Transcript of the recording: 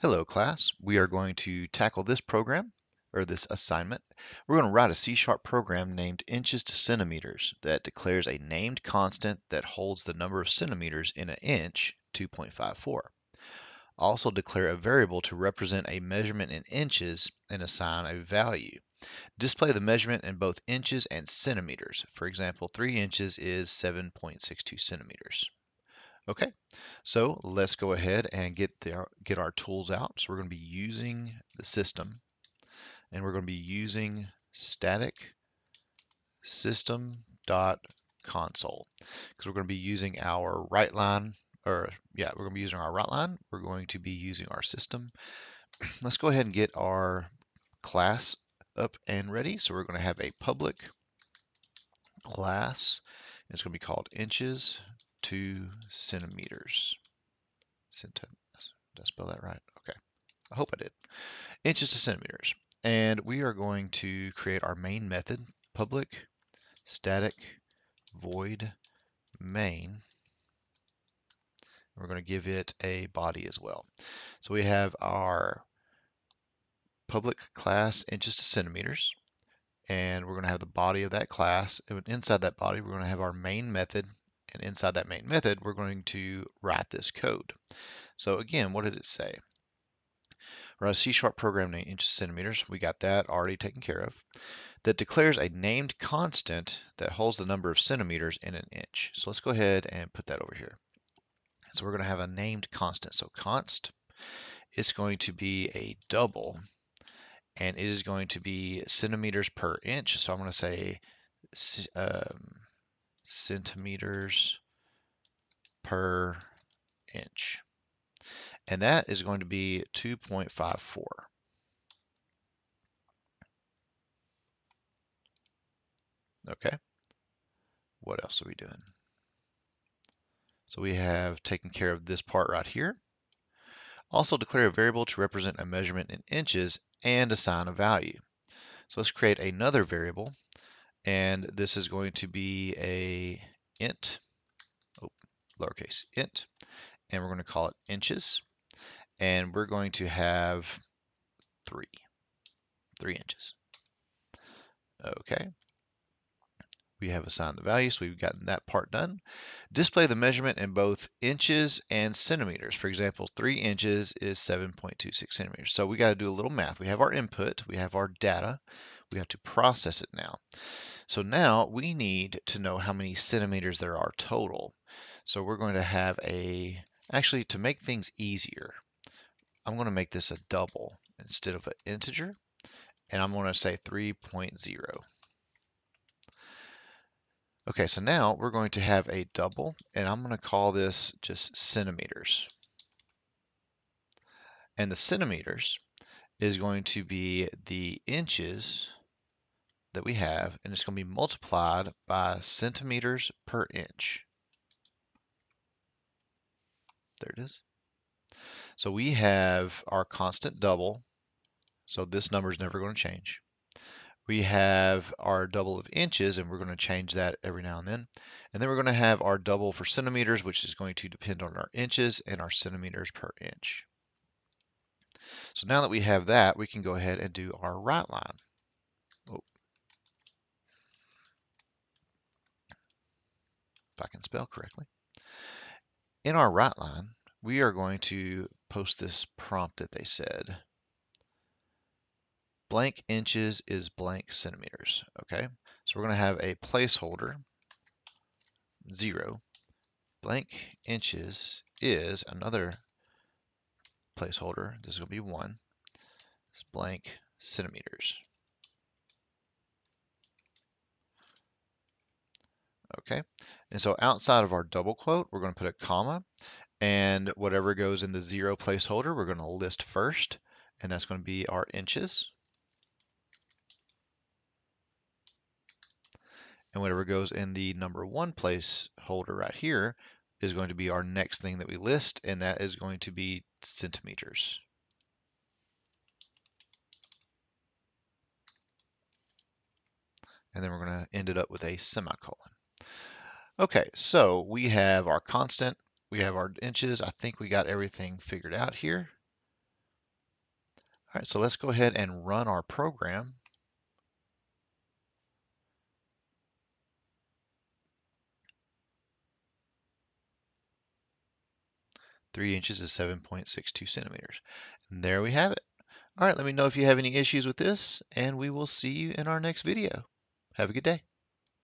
Hello class, we are going to tackle this program, or this assignment. We're going to write a C# program named inches to centimeters that declares a named constant that holds the number of centimeters in an inch, 2.54. Also declare a variable to represent a measurement in inches and assign a value. Display the measurement in both inches and centimeters. For example, 3 inches is 7.62 centimeters. Okay, so let's go ahead and get our tools out. So we're going to be using the system, and we're going to be using static system.console because we're going to be using our right line, we're going to be using our right line. We're going to be using our system. Let's go ahead and get our class up and ready. So we're going to have a public class. It's going to be called inches to centimeters. Did I spell that right? Okay. I hope I did. Inches to centimeters. And we are going to create our main method, public static void main. We're going to give it a body as well. So we have our public class inches to centimeters, and we're going to have the body of that class. And inside that body, we're going to have our main method, and inside that main method, we're going to write this code. So again, what did it say? We're a C# program named inches centimeters. We got that already taken care of. That declares a named constant that holds the number of centimeters in an inch. So let's go ahead and put that over here. So we're going to have a named constant. So const is going to be a double, and it is going to be centimeters per inch. So I'm going to say centimeters per inch. And that is going to be 2.54. Okay. What else are we doing? So we have taken care of this part right here. Also declare a variable to represent a measurement in inches and assign a value. So let's create another variable, and this is going to be a int, lowercase int, and we're going to call it inches, and we're going to have 3 inches. Okay. We have assigned the value, so we've gotten that part done. Display the measurement in both inches and centimeters. For example, 3 inches is 7.26 centimeters. So we got to do a little math. We have our input, we have our data, we have to process it now. So now we need to know how many centimeters there are total. So we're going to have actually to make things easier, I'm going to make this a double instead of an integer, and I'm going to say 3.0. Okay, so now we're going to have a double, and I'm going to call this just centimeters. And the centimeters is going to be the inches that we have, and it's going to be multiplied by centimeters per inch. There it is. So we have our constant double, so this number is never going to change. We have our double of inches, and we're going to change that every now and then. And then we're going to have our double for centimeters, which is going to depend on our inches and our centimeters per inch. So now that we have that, we can go ahead and do our right line. Oh, if I can spell correctly. In our right line, we are going to post this prompt that they said. Blank inches is blank centimeters. Okay, so we're going to have a placeholder 0. Blank inches is another placeholder. This is going to be 1. It's blank centimeters. Okay, and so outside of our double quote, we're going to put a comma, and whatever goes in the 0 placeholder, we're going to list first, and that's going to be our inches. And whatever goes in the number 1 placeholder right here is going to be our next thing that we list, and that is going to be centimeters. And then we're going to end it up with a semicolon. Okay, so we have our constant, we have our inches. I think we got everything figured out here. All right, so let's go ahead and run our program. 3 inches is 7.62 centimeters. And there we have it. All right, let me know if you have any issues with this, and we will see you in our next video. Have a good day.